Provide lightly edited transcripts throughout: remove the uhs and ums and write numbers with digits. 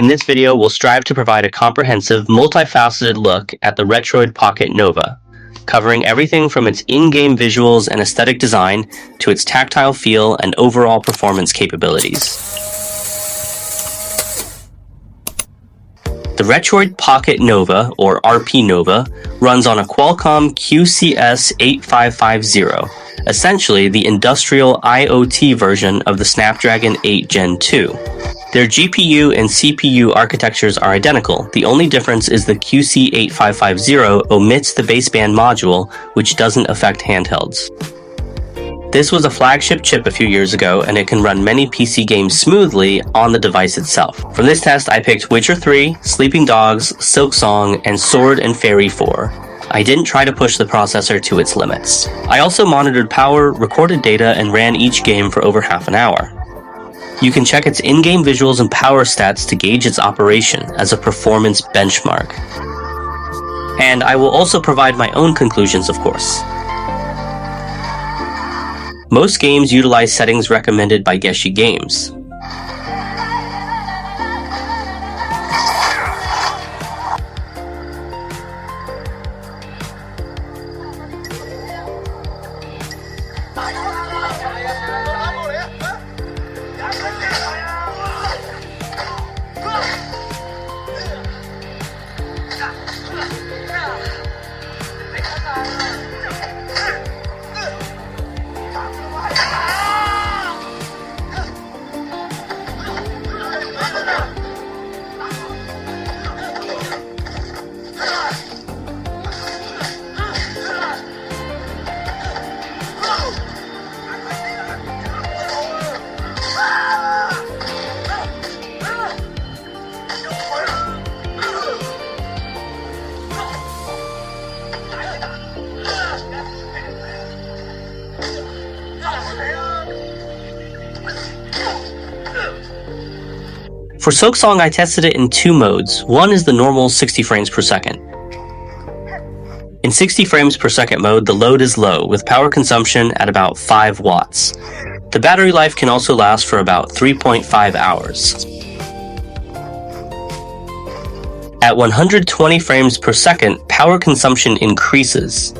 In this video, we'll strive to provide a comprehensive, multifaceted look at the Retroid Pocket Nova, covering everything from its in-game visuals and aesthetic design to its tactile feel and overall performance capabilities. The Retroid Pocket Nova, or RP Nova, runs on a Qualcomm QCS8550, essentially the industrial IoT version of the Snapdragon 8 Gen 2. Their GPU and CPU architectures are identical. The only difference is the QC8550 omits the baseband module, which doesn't affect handhelds. This was a flagship chip a few years ago, and it can run many PC games smoothly on the device itself. From this test, I picked Witcher 3, Sleeping Dogs, Silksong, and Sword and Fairy 4. I didn't try to push the processor to its limits. I also monitored power, recorded data, and ran each game for over half an hour. You can check its in-game visuals and power stats to gauge its operation as a performance benchmark. And I will also provide my own conclusions, of course. Most games utilize settings recommended by Geshi Games. For Silksong, I tested it in two modes. One is the normal 60 frames per second. In 60 frames per second mode, the load is low, with power consumption at about 5 watts. The battery life can also last for about 3.5 hours. At 120 frames per second, power consumption increases.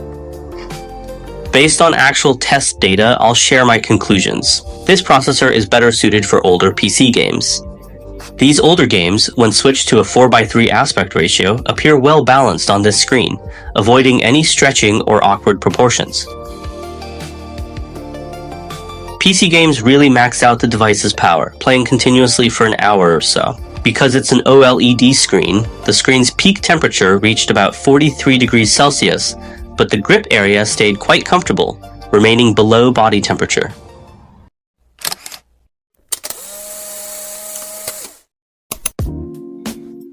Based on actual test data, I'll share my conclusions. This processor is better suited for older PC games. These older games, when switched to a 4:3 aspect ratio, appear well balanced on this screen, avoiding any stretching or awkward proportions. PC games really max out the device's power, playing continuously for an hour or so. Because it's an OLED screen, the screen's peak temperature reached about 43 degrees Celsius, but the grip area stayed quite comfortable, remaining below body temperature.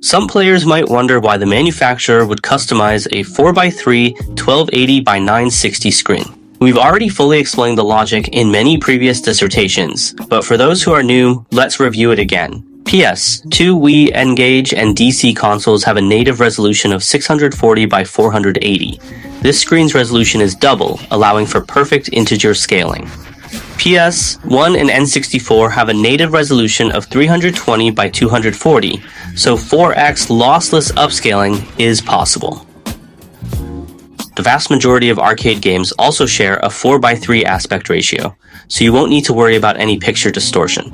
Some players might wonder why the manufacturer would customize a 4:3 1280 by 960 screen. We've already fully explained the logic in many previous dissertations, but for those who are new, let's review it again. PS, two Wii, N-Gage, and DC consoles have a native resolution of 640 by 480. This screen's resolution is double, allowing for perfect integer scaling. PS1 and N64 have a native resolution of 320 by 240, so 4x lossless upscaling is possible. The vast majority of arcade games also share a 4:3 aspect ratio, so you won't need to worry about any picture distortion.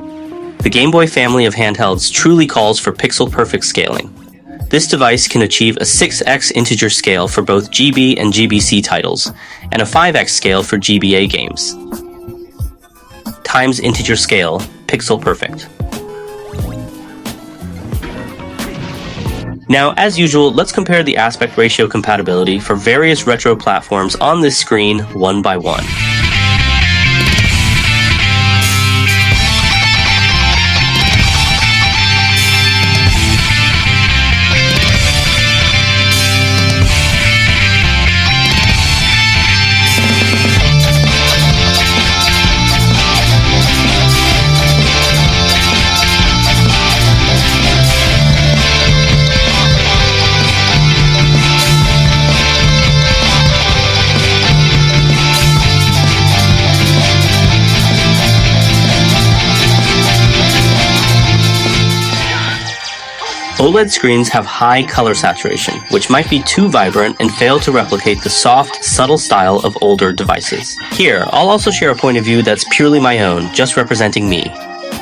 The Game Boy family of handhelds truly calls for pixel-perfect scaling. This device can achieve a 6x integer scale for both GB and GBC titles, and a 5x scale for GBA games. Times integer scale, pixel perfect. Now, as usual, let's compare the aspect ratio compatibility for various retro platforms on this screen one by one. OLED screens have high color saturation, which might be too vibrant and fail to replicate the soft, subtle style of older devices. Here, I'll also share a point of view that's purely my own, just representing me.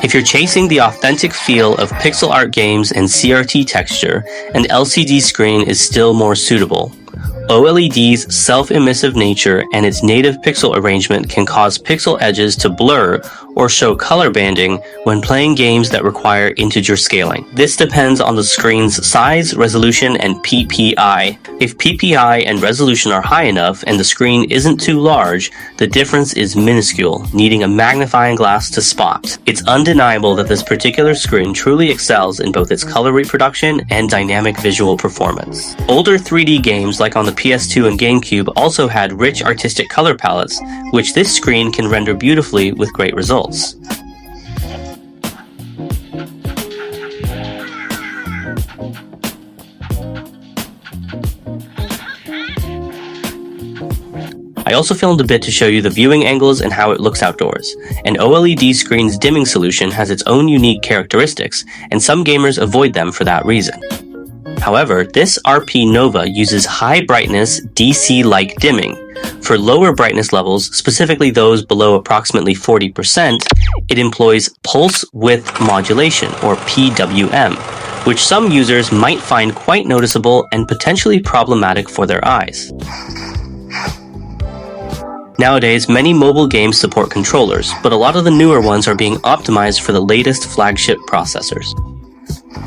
If you're chasing the authentic feel of pixel art games and CRT texture, an LCD screen is still more suitable. OLED's self-emissive nature and its native pixel arrangement can cause pixel edges to blur or show color banding when playing games that require integer scaling. This depends on the screen's size, resolution, and PPI. If PPI and resolution are high enough and the screen isn't too large, the difference is minuscule, needing a magnifying glass to spot. It's undeniable that this particular screen truly excels in both its color reproduction and dynamic visual performance. Older 3D games like on the PS2 and GameCube also had rich artistic color palettes, which this screen can render beautifully with great results. I also filmed a bit to show you the viewing angles and how it looks outdoors. An OLED screen's dimming solution has its own unique characteristics, and some gamers avoid them for that reason. However, this RP Nova uses high brightness DC-like dimming. For lower brightness levels, specifically those below approximately 40%, it employs pulse width modulation, or PWM, which some users might find quite noticeable and potentially problematic for their eyes. Nowadays, many mobile games support controllers, but a lot of the newer ones are being optimized for the latest flagship processors.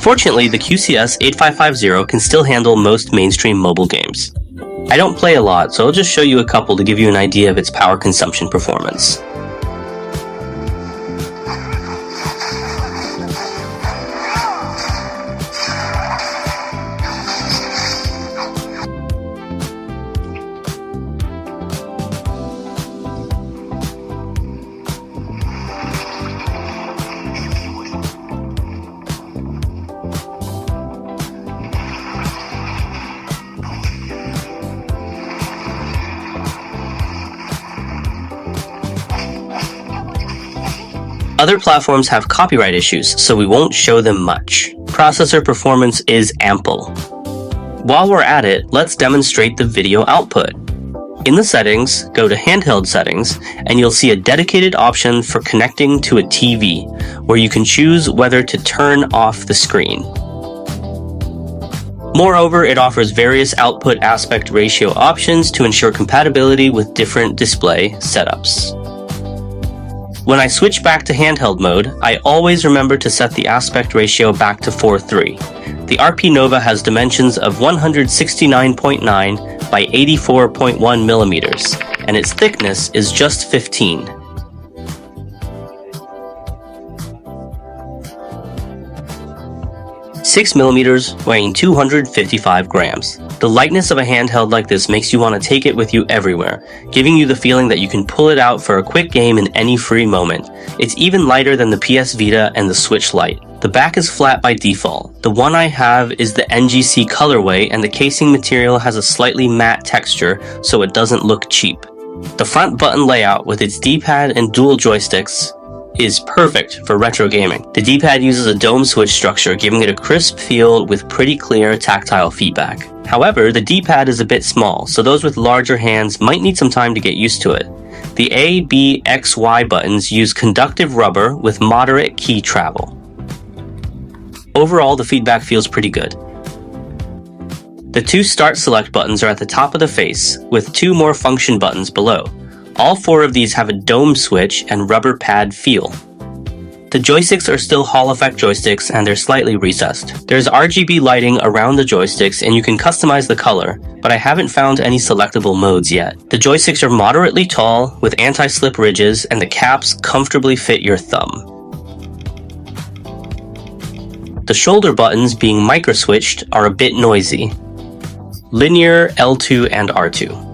Fortunately, the QCS8550 can still handle most mainstream mobile games. I don't play a lot, so I'll just show you a couple to give you an idea of its power consumption performance. Other platforms have copyright issues, so we won't show them much. Processor performance is ample. While we're at it, let's demonstrate the video output. In the settings, go to Handheld Settings, and you'll see a dedicated option for connecting to a TV, where you can choose whether to turn off the screen. Moreover, it offers various output aspect ratio options to ensure compatibility with different display setups. When I switch back to handheld mode, I always remember to set the aspect ratio back to 4:3. The RP Nova has dimensions of 169.9 by 84.1 millimeters, and its thickness is just 15. $6mm, weighing 255 grams. The lightness of a handheld like this makes you want to take it with you everywhere, giving you the feeling that you can pull it out for a quick game in any free moment. It's even lighter than the PS Vita and the Switch Lite. The back is flat by default. The one I have is the NGC colorway, and the casing material has a slightly matte texture, so it doesn't look cheap. The front button layout with its D-pad and dual joysticks is perfect for retro gaming. The D-pad uses a dome switch structure, giving it a crisp feel with pretty clear tactile feedback. However, the D-pad is a bit small, so those with larger hands might need some time to get used to it. The A, B, X, Y buttons use conductive rubber with moderate key travel. Overall, the feedback feels pretty good. The two Start Select buttons are at the top of the face, with two more function buttons below. All four of these have a dome switch and rubber pad feel. The joysticks are still Hall effect joysticks, and they're slightly recessed. There's RGB lighting around the joysticks, and you can customize the color, but I haven't found any selectable modes yet. The joysticks are moderately tall, with anti-slip ridges, and the caps comfortably fit your thumb. The shoulder buttons, being micro-switched, are a bit noisy. Linear, L2, and R2.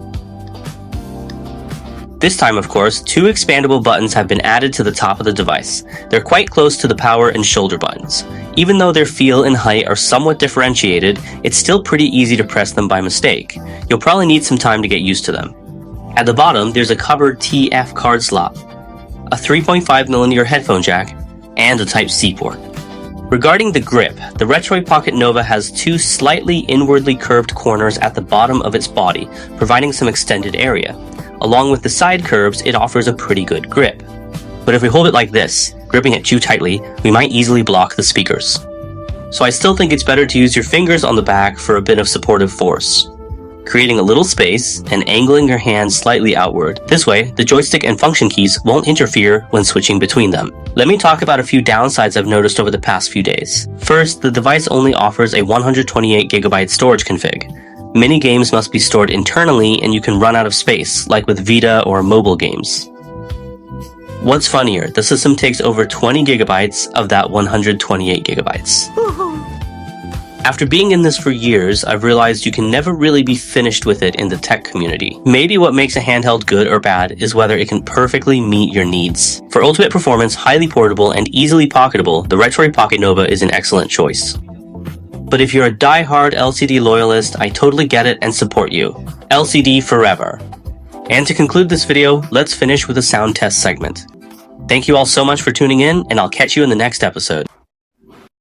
This time, of course, two expandable buttons have been added to the top of the device. They're quite close to the power and shoulder buttons. Even though their feel and height are somewhat differentiated, it's still pretty easy to press them by mistake. You'll probably need some time to get used to them. At the bottom, there's a covered TF card slot, a 3.5mm headphone jack, and a Type-C port. Regarding the grip, the Retroid Pocket Nova has two slightly inwardly curved corners at the bottom of its body, providing some extended area. Along with the side curves, it offers a pretty good grip. But if we hold it like this, gripping it too tightly, we might easily block the speakers. So I still think it's better to use your fingers on the back for a bit of supportive force, creating a little space and angling your hand slightly outward. This way, the joystick and function keys won't interfere when switching between them. Let me talk about a few downsides I've noticed over the past few days. First, the device only offers a 128GB storage config. Many games must be stored internally and you can run out of space, like with Vita or mobile games. What's funnier, the system takes over 20GB of that 128GB. After being in this for years, I've realized you can never really be finished with it in the tech community. Maybe what makes a handheld good or bad is whether it can perfectly meet your needs. For ultimate performance, highly portable, and easily pocketable, the Retroid Pocket Nova is an excellent choice. But if you're a die-hard LCD loyalist, I totally get it and support you. LCD forever. And to conclude this video, let's finish with a sound test segment. Thank you all so much for tuning in, and I'll catch you in the next episode.